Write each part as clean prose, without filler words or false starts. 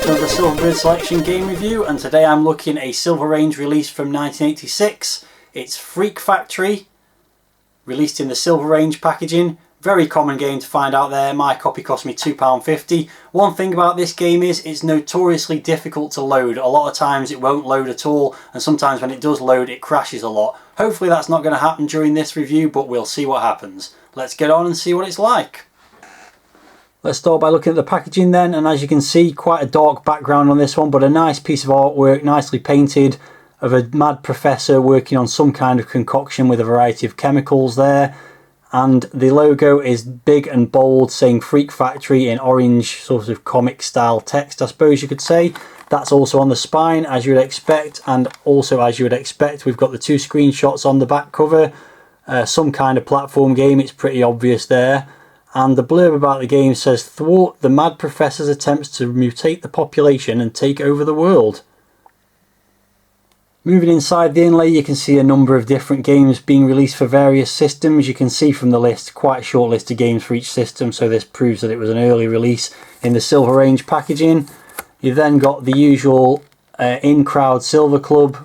to another Silverbird Selection game review, and today I'm looking at a Silver Range release from 1986. It's Freak Factory, released in the Silver Range packaging. Very common game to find out there. My copy cost me £2.50. One thing about this game is it's notoriously difficult to load. A lot of times it won't load at all, and sometimes when it does load it crashes a lot. Hopefully that's not going to happen during this review, but we'll see what happens. Let's get on and see what it's like. Let's start by looking at the packaging then, and as you can see, quite a dark background on this one, but a nice piece of artwork, nicely painted, of a mad professor working on some kind of concoction with a variety of chemicals there. And the logo is big and bold, saying Freak Factory in orange sort of comic style text, I suppose you could say. That's also on the spine, as you would expect, and also as you would expect we've got the two screenshots on the back cover. Some kind of platform game, it's pretty obvious there. And the blurb about the game says, thwart the mad professor's attempts to mutate the population and take over the world. Moving inside the inlay, you can see a number of different games being released for various systems. You can see from the list, quite a short list of games for each system, so this proves that it was an early release in the Silver Range packaging. You've then got the usual in-crowd Silver Club,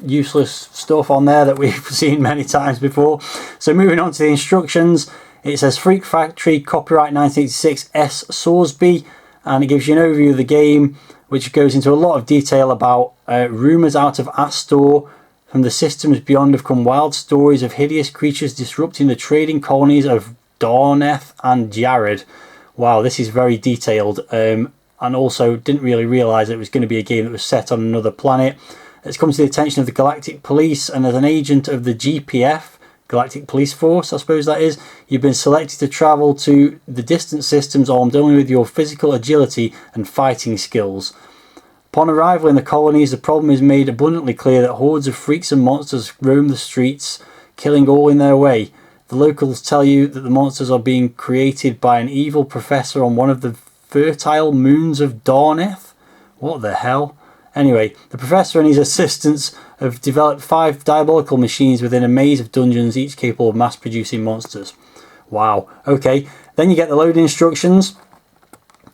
useless stuff on there that we've seen many times before. So moving on to the instructions, it says Freak Factory, copyright 1986, S. Sorsby, and it gives you an overview of the game, which goes into a lot of detail about rumours out of Astor. From the systems beyond have come wild stories of hideous creatures disrupting the trading colonies of Darneth and Jared. Wow, this is very detailed, and also didn't really realise it was going to be a game that was set on another planet. It's come to the attention of the Galactic Police, and as an agent of the GPF, Galactic Police Force, I suppose that is, you've been selected to travel to the distant systems armed only with your physical agility and fighting skills. Upon arrival in the colonies, the problem is made abundantly clear that hordes of freaks and monsters roam the streets, killing all in their way. The locals tell you that the monsters are being created by an evil professor on one of the fertile moons of Darneth. What the hell? Anyway, the professor and his assistants have developed 5 diabolical machines within a maze of dungeons, each capable of mass-producing monsters. Wow. Okay, then you get the loading instructions,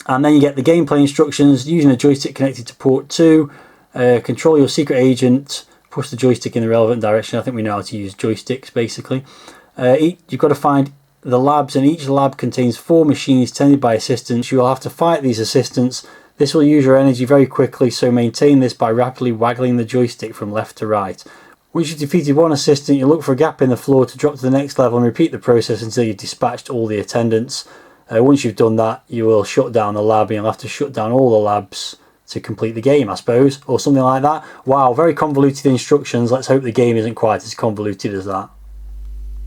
and then you get the gameplay instructions using a joystick connected to port 2. Control your secret agent, push the joystick in the relevant direction. I think we know how to use joysticks, basically. You've got to find the labs, and each lab contains 4 machines tended by assistants. You will have to fight these assistants. This will use your energy very quickly, so maintain this by rapidly waggling the joystick from left to right. Once you've defeated one assistant, you look for a gap in the floor to drop to the next level and repeat the process until you've dispatched all the attendants. Once you've done that, you will shut down the lab, and you'll have to shut down all the labs to complete the game, I suppose, or something like that. Wow, very convoluted instructions. Let's hope the game isn't quite as convoluted as that.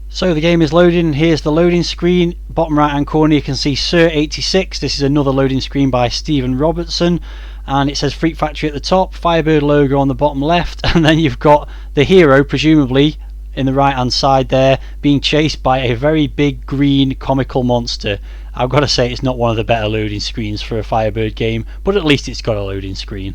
So the game is loading. Here's the loading screen. Bottom right hand corner you can see Sir 86. This is another loading screen by Stephen Robertson, and it says Freak Factory at the top, Firebird logo on the bottom left, and then you've got the hero, presumably in the right hand side there, being chased by a very big green comical monster. I've got to say it's not one of the better loading screens for a Firebird game, but at least it's got a loading screen.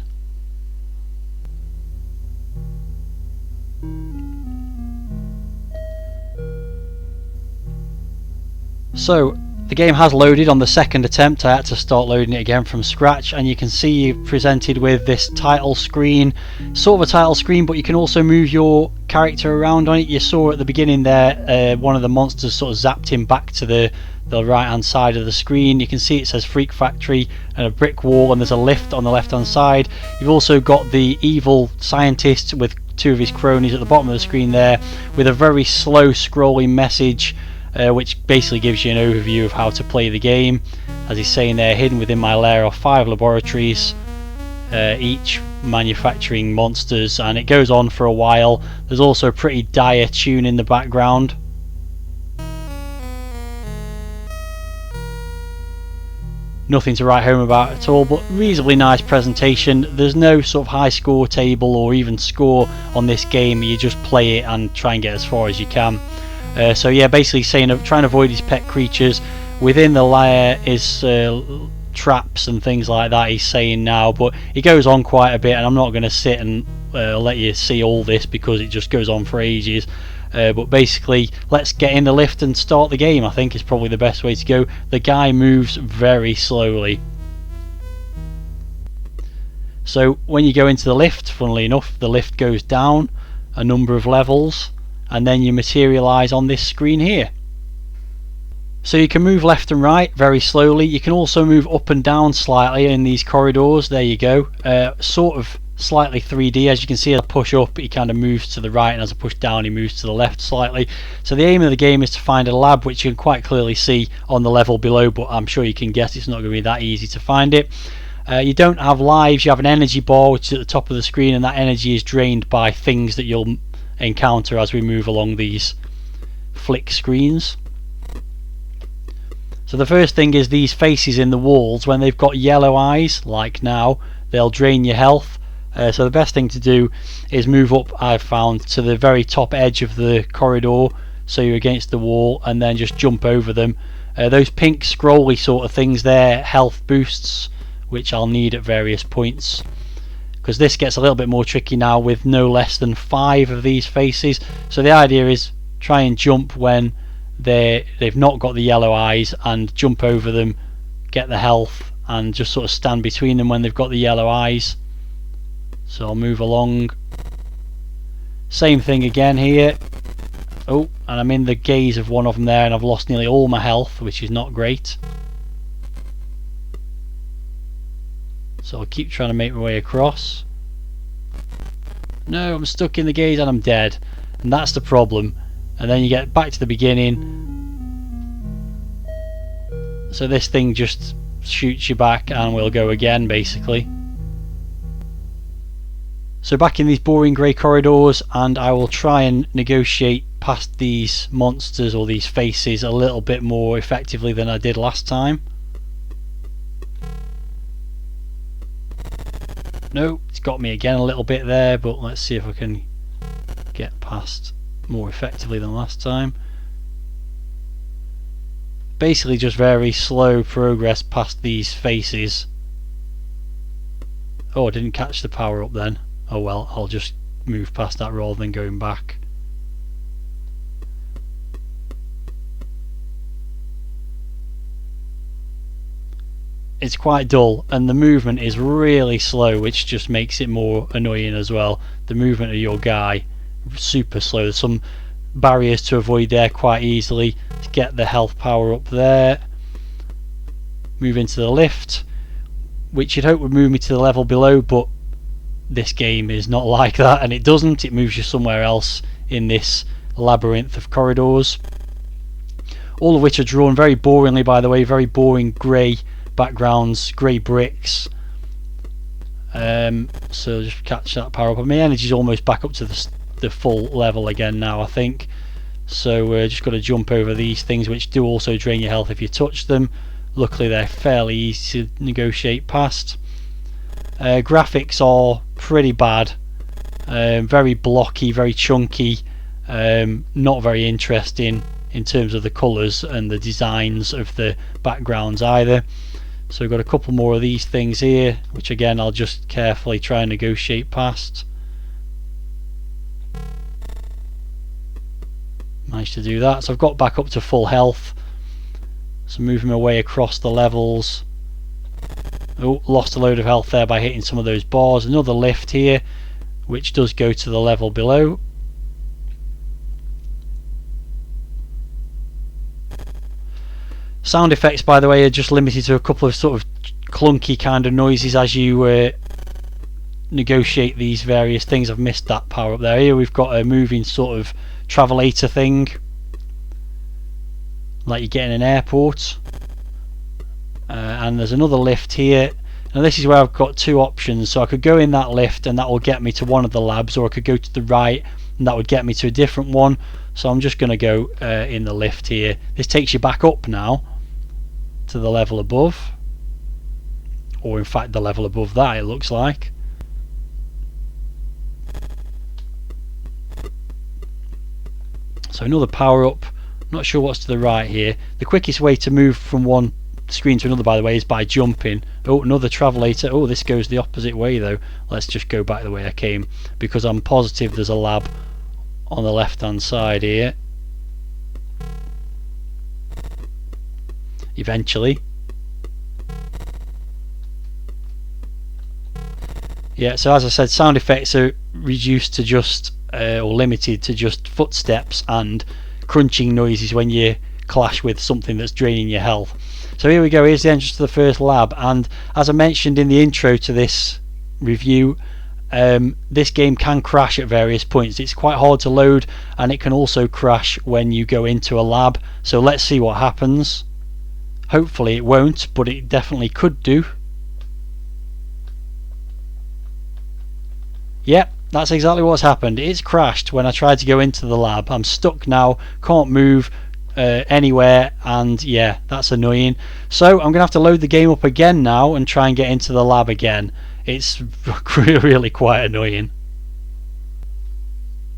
So the game has loaded on the second attempt. I had to start loading it again from scratch, and you can see you're presented with this title screen, sort of a title screen, but you can also move your character around on it. You saw at the beginning there one of the monsters sort of zapped him back to the right hand side of the screen. You can see it says Freak Factory and a brick wall, and there's a lift on the left hand side. You've also got the evil scientist with 2 of his cronies at the bottom of the screen there, with a very slow scrolling message, which basically gives you an overview of how to play the game. As he's saying there, hidden within my lair are 5 laboratories, each manufacturing monsters, and it goes on for a while. There's also a pretty dire tune in the background. Nothing to write home about at all, but reasonably nice presentation. There's no sort of high score table or even score on this game. You just play it and try and get as far as you can. So yeah, basically saying try and avoid these pet creatures. Within the lair is traps and things like that, he's saying now, but it goes on quite a bit, and I'm not going to sit and let you see all this because it just goes on for ages. But basically, let's get in the lift and start the game, I think is probably the best way to go. The guy moves very slowly. So when you go into the lift, funnily enough, the lift goes down a number of levels and then you materialise on this screen here. So you can move left and right very slowly. You can also move up and down slightly in these corridors. There you go. Sort of slightly 3D. As you can see, as I push up, he kind of moves to the right, and as I push down, he moves to the left slightly. So the aim of the game is to find a lab, which you can quite clearly see on the level below, but I'm sure you can guess it's not going to be that easy to find it. You don't have lives. You have an energy bar, which is at the top of the screen, and that energy is drained by things that you'll encounter as we move along these flick screens. So the first thing is these faces in the walls. When they've got yellow eyes, like now, they'll drain your health. So the best thing to do is move up, I've found, to the very top edge of the corridor, so you're against the wall, and then just jump over them. Those pink scrolly sort of things there, health boosts, which I'll need at various points, because this gets a little bit more tricky now with no less than 5 of these faces. So the idea is try and jump when they've not got the yellow eyes, and jump over them, get the health, and just sort of stand between them when they've got the yellow eyes. So I'll move along. Same thing again here. Oh, and I'm in the gaze of one of them there, and I've lost nearly all my health, which is not great. So I'll keep trying to make my way across. No, I'm stuck in the gaze and I'm dead, and that's the problem. And then you get back to the beginning. So this thing just shoots you back, and we'll go again basically. So back in these boring grey corridors, and I will try and negotiate past these monsters or these faces a little bit more effectively than I did last time. No, it's got me again a little bit there, but let's see if I can get past more effectively than last time. Basically just very slow progress past these faces. Oh, I didn't catch the power up then. Oh well, I'll just move past that rather than going back. It's quite dull, and the movement is really slow, which just makes it more annoying as well. The movement of your guy, super slow. There's some barriers to avoid there quite easily. To get the health power up there, move into the lift, which you'd hope would move me to the level below, but this game is not like that, and it doesn't. It moves you somewhere else in this labyrinth of corridors, all of which are drawn very boringly, by the way. Very boring grey backgrounds, grey bricks. So just catch that power up. My energy's almost back up to the full level again now, I think. So we're just got to jump over these things, which do also drain your health if you touch them. Luckily they're fairly easy to negotiate past. Graphics are pretty bad, very blocky, very chunky, not very interesting in terms of the colours and the designs of the backgrounds either. So we've got a couple more of these things here, which again I'll just carefully try and negotiate past. Managed to do that, so I've got back up to full health. So moving my way across the levels. Oh, lost a load of health there by hitting some of those bars. Another lift here, which does go to the level below. Sound effects, by the way, are just limited to a couple of sort of clunky kind of noises as you negotiate these various things. I've missed that power up there. Here we've got a moving sort of travelator thing, like you get in an airport. And there's another lift here. Now this is where I've got two options, so I could go in that lift and that will get me to one of the labs, or I could go to the right and that would get me to a different one. So I'm just going to go in the lift here. This takes you back up now to the level above, or in fact the level above that, it looks like. So another power up. Not sure what's to the right here. The quickest way to move from one screen to another, by the way, is by jumping. Oh, another travelator. Oh, this goes the opposite way though. Let's just go back the way I came, because I'm positive there's a lab on the left hand side here eventually. Yeah, so as I said, sound effects are reduced to just or limited to just footsteps and crunching noises when you clash with something that's draining your health. So here we go, here's the entrance to the first lab, and as I mentioned in the intro to this review, this game can crash at various points. It's quite hard to load, and it can also crash when you go into a lab. So let's see what happens. Hopefully it won't, but it definitely could do. Yep, that's exactly what's happened. It's crashed when I tried to go into the lab. I'm stuck now, can't move anywhere, and yeah, that's annoying. So I'm gonna have to load the game up again now and try and get into the lab again. It's really quite annoying.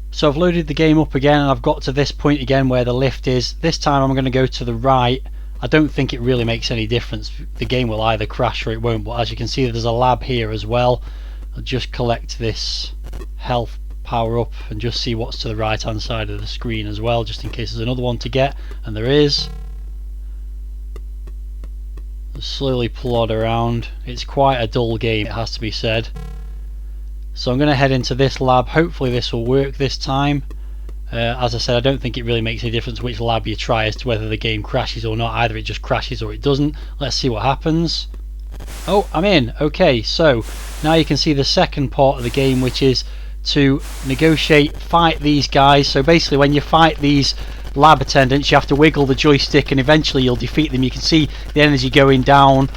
So I've loaded the game up again, and I've got to this point again where the lift is. This time I'm going to go to the right. I don't think it really makes any difference. The game will either crash or it won't, but as you can see, there's a lab here as well. I'll just collect this health power up and just see what's to the right hand side of the screen as well, just in case there's another one to get, and there is. Slowly plod around. It's quite a dull game, it has to be said. So I'm going to head into this lab. Hopefully this will work this time. As I said, I don't think it really makes any difference which lab you try as to whether the game crashes or not. Either it just crashes or it doesn't. Let's see what happens. Oh, I'm in. Okay, so now you can see the second part of the game, which is to negotiate, fight these guys. So basically when you fight these lab attendants, you have to wiggle the joystick and eventually you'll defeat them. You can see the energy going down,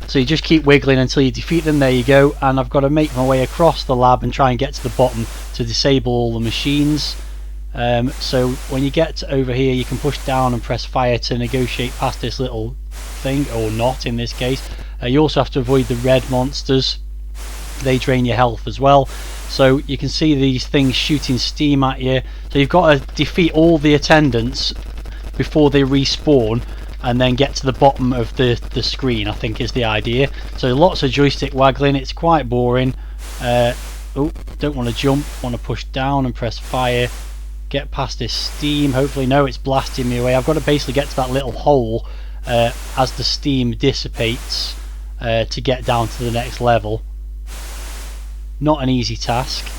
so you just keep wiggling until you defeat them. There you go. And I've got to make my way across the lab and try and get to the bottom to disable all the machines. So when you get over here, you can push down and press fire to negotiate past this little thing, or not in this case. You also have to avoid the red monsters. They drain your health as well. So you can see these things shooting steam at you. So you've got to defeat all the attendants before they respawn, and then get to the bottom of the screen, I think is the idea. So lots of joystick waggling. It's quite boring. Oh, don't want to jump. Want to push down and press fire. Get past this steam. Hopefully, no, it's blasting me away. I've got to basically get to that little hole as the steam dissipates to get down to the next level. Not an easy task.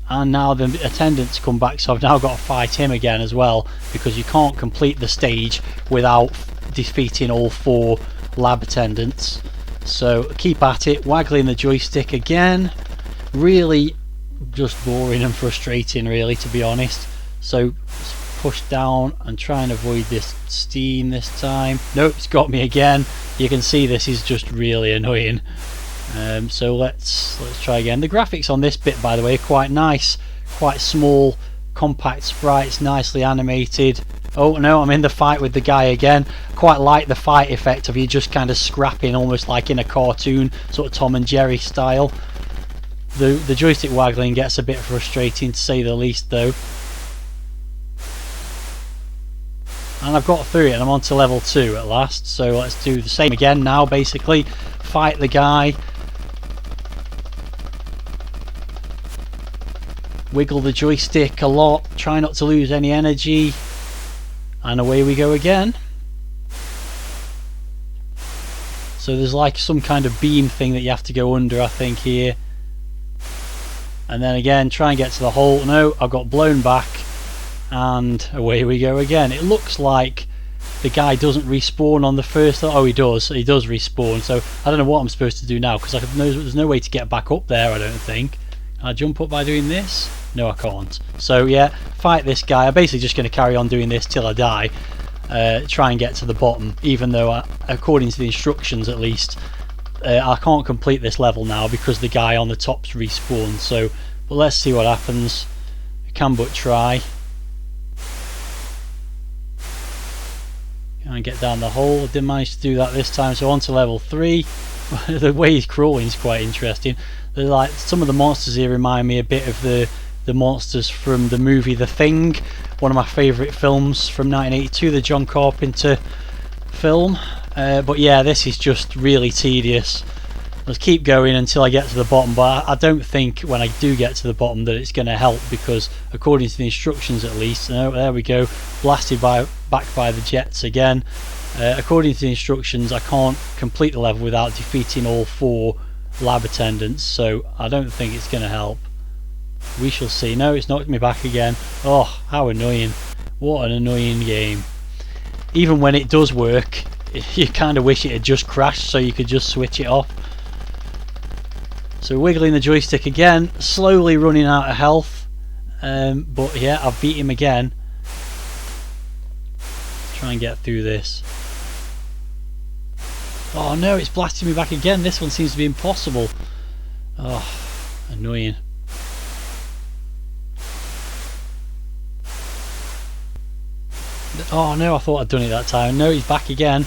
And now the attendants come back, so I've now got to fight him again as well, because you can't complete the stage without defeating all 4 lab attendants. So keep at it, waggling the joystick again. Really just boring and frustrating, really, to be honest. So push down and try and avoid this steam this time. Nope, it's got me again. You can see this is just really annoying. So let's try again. The graphics on this bit, by the way, are quite nice. Quite small, compact sprites, nicely animated. Oh no, I'm in the fight with the guy again. Quite like the fight effect of you just kind of scrapping, almost like in a cartoon, sort of Tom and Jerry style. The joystick waggling gets a bit frustrating, to say the least, though. And I've got through it, and I'm on to level 2 at last. So let's do the same again now, basically. Fight the guy. Wiggle the joystick a lot. Try not to lose any energy. And away we go again. So there's like some kind of beam thing that you have to go under, I think, here. And then again, try and get to the hole. No, I've got blown back. And away we go again. It looks like the guy doesn't respawn on the first. Oh, he does respawn. So I don't know what I'm supposed to do now, because there's no way to get back up there, I don't think. Can I jump up by doing this? No, I can't. So yeah, fight this guy. I'm basically just going to carry on doing this till I die. Try and get to the bottom, even though according to the instructions at least, I can't complete this level now because the guy on the top's respawned. So, but let's see what happens. I can but try. And get down the hole. I didn't manage to do that this time, so on to level 3. The way he's crawling is quite interesting. They're like, some of the monsters here remind me a bit of the monsters from the movie The Thing, one of my favourite films from 1982, the John Carpenter film. But yeah, this is just really tedious. Let's keep going until I get to the bottom, but I don't think when I do get to the bottom that it's going to help, because according to the instructions at least, no, there we go, blasted back by the jets again. According to the instructions, I can't complete the level without defeating all 4 lab attendants, so I don't think it's going to help. We shall see. No, it's knocked me back again. Oh, how annoying. What an annoying game. Even when it does work, you kind of wish it had just crashed so you could just switch it off. So wiggling the joystick again, slowly running out of health. But yeah, I've beat him again. Try and get through this. Oh no, it's blasting me back again. This one seems to be impossible. Oh, annoying. Oh no, I thought I'd done it that time. No, he's back again.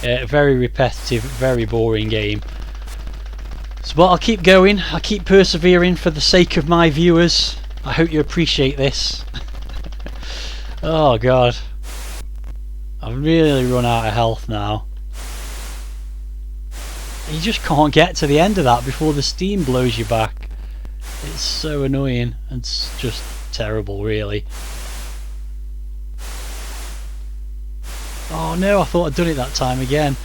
Very repetitive, very boring game. So, but I'll keep going. I'll keep persevering for the sake of my viewers. I hope you appreciate this. Oh god. I've really run out of health now. You just can't get to the end of that before the steam blows you back. It's so annoying and it's just terrible, really. Oh no, I thought I'd done it that time again.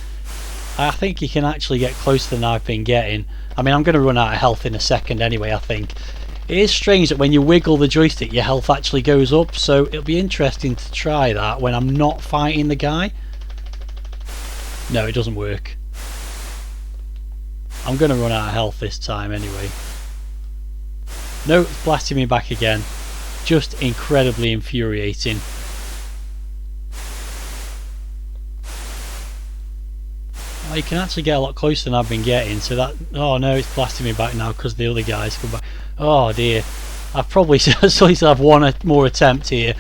I think you can actually get closer than I've been getting. I mean, I'm going to run out of health in a second anyway, I think. It is strange that when you wiggle the joystick your health actually goes up, so it'll be interesting to try that when I'm not fighting the guy. No, it doesn't work. I'm going to run out of health this time anyway. No, it's blasting me back again. Just incredibly infuriating. Oh, you can actually get a lot closer than I've been getting, so that... Oh no, it's blasting me back now because the other guys come back. Oh dear. I've probably still have one more attempt here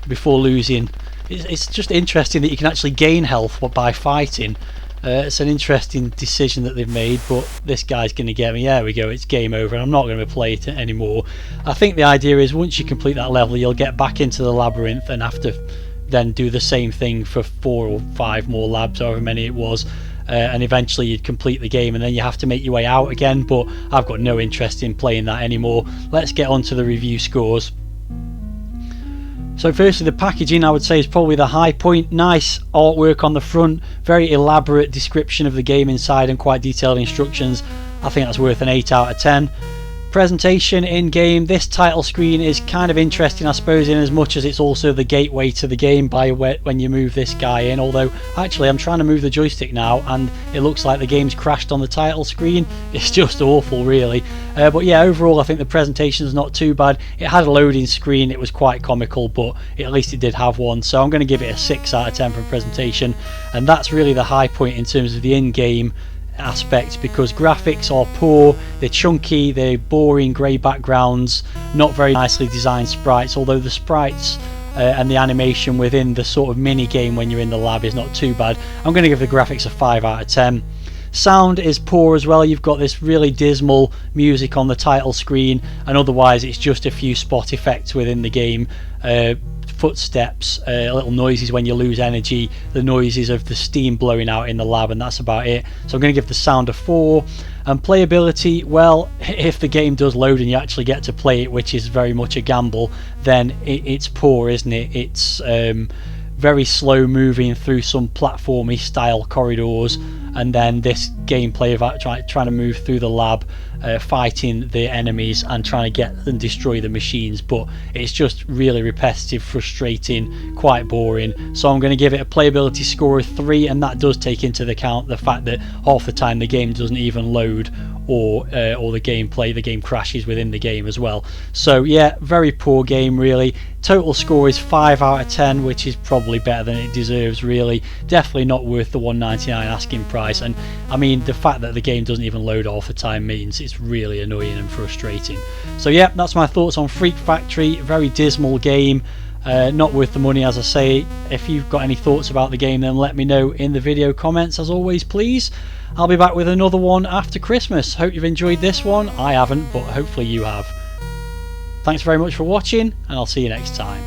before losing. It's just interesting that you can actually gain health by fighting. It's an interesting decision that they've made, but this guy's going to get me. There we go, it's game over and I'm not going to play it anymore. I think the idea is once you complete that level you'll get back into the labyrinth and have to then do the same thing for 4 or 5 more labs, however many it was, and eventually you'd complete the game and then you have to make your way out again, but I've got no interest in playing that anymore. Let's get on to the review scores. So firstly, the packaging I would say is probably the high point. Nice artwork on the front, very elaborate description of the game inside and quite detailed instructions. I think that's worth an 8 out of 10. Presentation in game, this title screen is kind of interesting I suppose, in as much as it's also the gateway to the game by when you move this guy in, although actually I'm trying to move the joystick now and it looks like the game's crashed on the title screen. It's just awful really, but yeah, overall I think the presentation is not too bad. It had a loading screen, it was quite comical, but at least it did have one, so I'm going to give it a 6 out of 10 for presentation, and that's really the high point in terms of the in-game aspects, because graphics are poor, they're chunky, they're boring grey backgrounds, not very nicely designed sprites, although the sprites and the animation within the sort of mini game when you're in the lab is not too bad. I'm going to give the graphics a 5 out of 10. Sound is poor as well. You've got this really dismal music on the title screen, and otherwise it's just a few spot effects within the game. Footsteps, little noises when you lose energy, the noises of the steam blowing out in the lab, and that's about it. So I'm going to give the sound a 4. And playability, well, if the game does load and you actually get to play it, which is very much a gamble, then it's poor, isn't it? It's very slow moving through some platformy style corridors, and then this gameplay of trying to move through the lab, fighting the enemies and trying to get and destroy the machines, but it's just really repetitive, frustrating, quite boring. So I'm going to give it a playability score of 3, and that does take into account the fact that half the time the game doesn't even load, or the game crashes within the game as well. So yeah, very poor game really. Total score is 5 out of 10, which is probably better than it deserves really. Definitely not worth the $1.99 asking price, and I mean the fact that the game doesn't even load half the time means it's really annoying and frustrating. So yeah, that's my thoughts on Freak Factory. Very dismal game, not worth the money as I say. If you've got any thoughts about the game then let me know in the video comments as always please. I'll be back with another one after Christmas. Hope you've enjoyed this one. I haven't, but hopefully you have. Thanks very much for watching, and I'll see you next time.